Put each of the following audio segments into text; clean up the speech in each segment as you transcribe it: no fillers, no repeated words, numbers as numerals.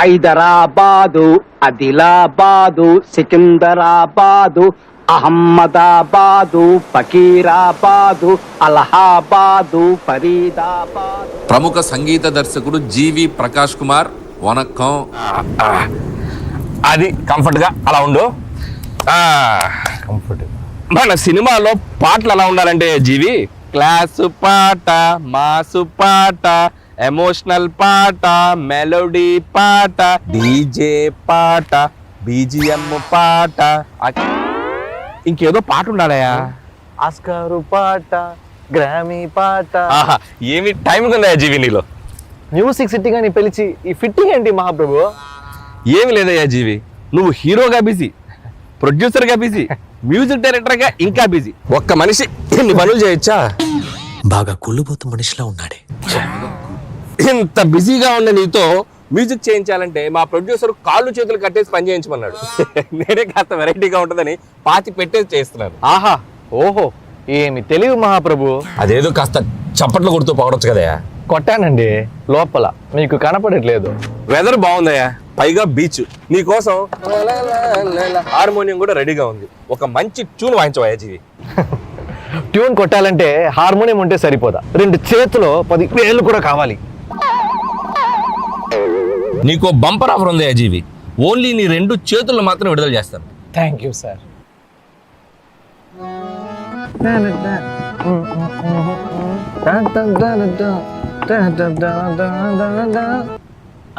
హైదరాబాదు, ఆదిలాబాదు, సికింద్రాబాదు, అహ్మదాబాదు, ఫకీరాబాదు, అలహాబాదు, ఫరీదాబాదు. ప్రముఖ సంగీత దర్శకుడు జీవి ప్రకాష్ కుమార్ వనక్కం. అది కంఫర్ట్గా అలా ఉండు. కంఫర్ట్. మన సినిమాలో పాటలు ఎలా ఉండాలంటే జీవి, క్లాసు పాట, మాసు పాట, ఎమోషనల్ పాట, మెలోడీ పాట, డీజే పాట, బీజిఎం పాట, ఇంకేదో పాట ఉండాలయా, ఆస్కారు పాట, గ్రామీ పాట. ఏమి టైం ఉందా జీవి నీలో? మ్యూజిక్ సిట్టింగ్ అని పిలిచి ఈ ఫిట్టింగ్ ఏంటి మహాప్రభు? ఏమి లేదయ్యా జీవి, నువ్వు హీరోగా బిజీ, ప్రొడ్యూసర్గా బిజీ, మ్యూజిక్ డైరెక్టర్గా ఇంకా బిజీ. ఒక్క మనిషి ఎన్ని పనులు చేయొచ్చా? బాగా కుళ్ళుబోతు మనిషిలా ఉన్నాడే. ఇంత బిజీగా ఉన్న నీతో మ్యూజిక్ చేయించాలంటే మా ప్రొడ్యూసర్ కాళ్ళు చేతులు కట్టేసి పని చేయించమన్నాడు. నేనే కాస్త వెరైటీగా ఉంటుందని పాతి పెట్టేసి చేస్తున్నాను. ఆహా, ఓహో, ఏమి తెలివి మహాప్రభు. అదేదో కాస్త చప్పట్లు కొడుతూ పొగడొచ్చు కదయా. కొట్టానండి లోపల, మీకు కనపడట్లేదు. వెదర్ బాగుందయ్యా, పైగా బీచ్. నీకోసం హార్మోనియం కూడా రెడీగా ఉంది. ఒక మంచి ట్యూన్ వాయించవయ్యా జీవి. ట్యూన్ కొట్టాలంటే హార్మోనియం ఉంటే సరిపోదా, 2 చేతులు 10 వేలు కూడా కావాలి. నీకో బంపర్ ఆఫర్ ఉందయ్యా జీవి, ఓన్లీ నీ 2 చేతులు మాత్రం విడుదల చేస్తాను. Thank you sir.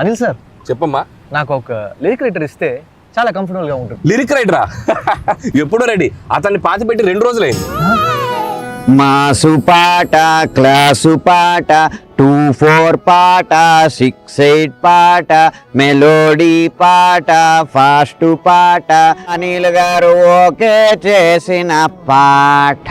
Anil sir, చెప్పమ్మా. నాకు ఒక లిరిక్ రైటర్ ఇస్తే చాలా కంఫర్టబుల్ గా ఉంటుంది. లిరిక్ రైటరా? ఎప్పుడో రెడీ. అతన్ని పాతి పెట్టి 2 రోజులైంది. మాసు పాట, క్లాసు పాట, 2-4 పాట, 6-8 పాట, మెలోడీ పాట, ఫాస్ట్ పాట, అనిల్ గారు ఓకే చేసిన పాట.